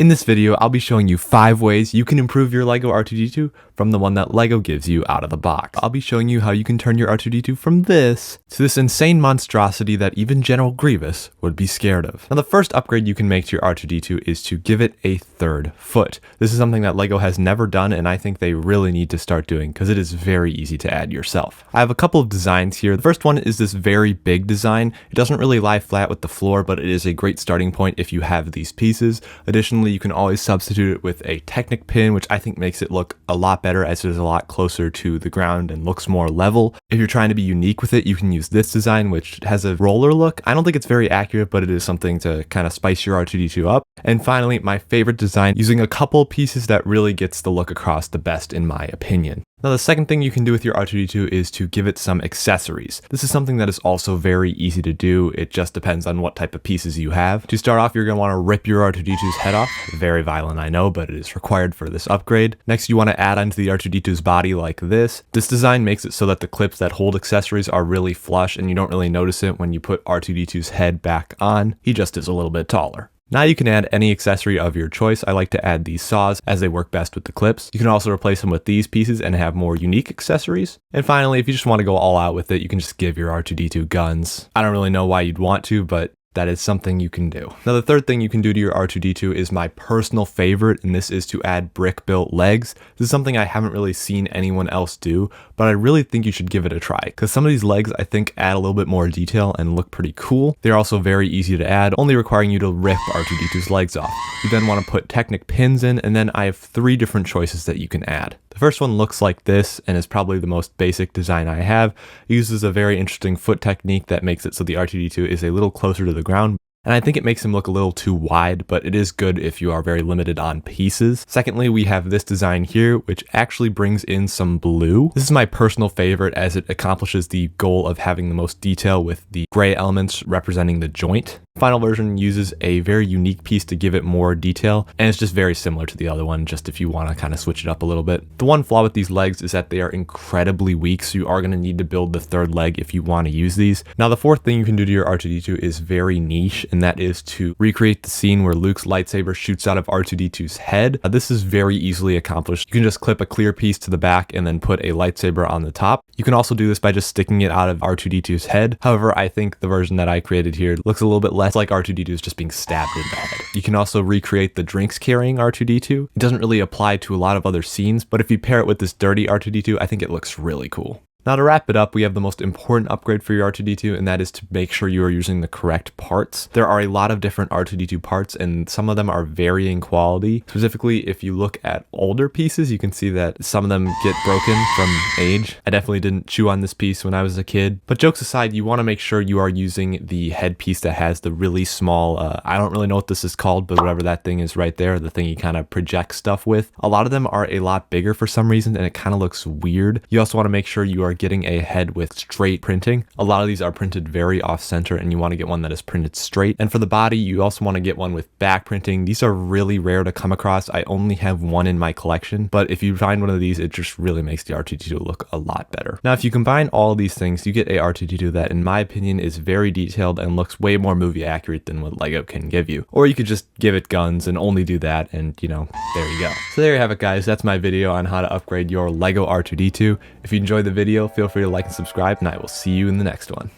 In this video, I'll be showing you 5 ways you can improve your LEGO R2-D2 from the one that LEGO gives you out of the box. I'll be showing you how you can turn your R2-D2 from this to this insane monstrosity that even General Grievous would be scared of. Now, the first upgrade you can make to your R2-D2 is to give it a third foot. This is something that LEGO has never done, and I think they really need to start doing because it is very easy to add yourself. I have a couple of designs here. The first one is this very big design. It doesn't really lie flat with the floor, but it is a great starting point if you have these pieces. Additionally, you can always substitute it with a Technic pin, which I think makes it look a lot better as it is a lot closer to the ground and looks more level. If you're trying to be unique with it, you can use this design, which has a roller look. I don't think it's very accurate, but it is something to kind of spice your R2-D2 up. And finally, my favorite design, using a couple pieces that really gets the look across the best in my opinion. Now, the second thing you can do with your R2-D2 is to give it some accessories. This is something that is also very easy to do. It just depends on what type of pieces you have. To start off, you're going to want to rip your R2-D2's head off. Very violent, I know, but it is required for this upgrade. Next, you want to add onto the R2-D2's body like this. This design makes it so that the clips that hold accessories are really flush and you don't really notice it when you put R2-D2's head back on. He just is a little bit taller. Now you can add any accessory of your choice. I like to add these saws as they work best with the clips. You can also replace them with these pieces and have more unique accessories. And finally, if you just want to go all out with it, you can just give your R2-D2 guns. I don't really know why you'd want to, but that is something you can do. Now, the third thing you can do to your R2-D2 is my personal favorite, and this is to add brick-built legs. This is something I haven't really seen anyone else do, but I really think you should give it a try, because some of these legs I think add a little bit more detail and look pretty cool. They're also very easy to add, only requiring you to rip R2-D2's legs off. You then want to put Technic pins in, and then I have 3 different choices that you can add. The first one looks like this and is probably the most basic design I have. It uses a very interesting foot technique that makes it so the R2-D2 is a little closer to the ground. And I think it makes him look a little too wide, but it is good if you are very limited on pieces. Secondly, we have this design here, which actually brings in some blue. This is my personal favorite as it accomplishes the goal of having the most detail with the gray elements representing the joint. Final version uses a very unique piece to give it more detail, and it's just very similar to the other one, just if you want to kind of switch it up a little bit. The one flaw with these legs is that they are incredibly weak, so you are going to need to build the third leg if you want to use these. Now, the fourth thing you can do to your R2-D2 is very niche, and that is to recreate the scene where Luke's lightsaber shoots out of R2-D2's head. This is very easily accomplished. You can just clip a clear piece to the back and then put a lightsaber on the top. You can also do this by just sticking it out of R2-D2's head. However, I think the version that I created here looks a little bit less like R2-D2 is just being stabbed in the head. You can also recreate the drinks carrying R2-D2. It doesn't really apply to a lot of other scenes, but if you pair it with this dirty R2-D2, I think it looks really cool. Now, to wrap it up, we have the most important upgrade for your R2-D2, and that is to make sure you are using the correct parts. There are a lot of different R2-D2 parts, and some of them are varying quality. Specifically, if you look at older pieces, you can see that some of them get broken from age. I definitely didn't chew on this piece when I was a kid. But jokes aside, you want to make sure you are using the headpiece that has the really small, I don't really know what this is called, but whatever that thing is right there, the thing you kind of project stuff with. A lot of them are a lot bigger for some reason, and it kind of looks weird. You also want to make sure you are getting a head with straight printing. A lot of these are printed very off center, and you want to get one that is printed straight. And for the body, you also want to get one with back printing. These are really rare to come across. I only have one in my collection, but if you find one of these, it just really makes the R2-D2 look a lot better. Now, if you combine all of these things, you get a R2-D2 that, in my opinion, is very detailed and looks way more movie accurate than what LEGO can give you. Or you could just give it guns and only do that, and you know, there you go. So there you have it, guys. That's my video on how to upgrade your LEGO R2-D2. If you enjoyed the video, feel free to like and subscribe, and I will see you in the next one.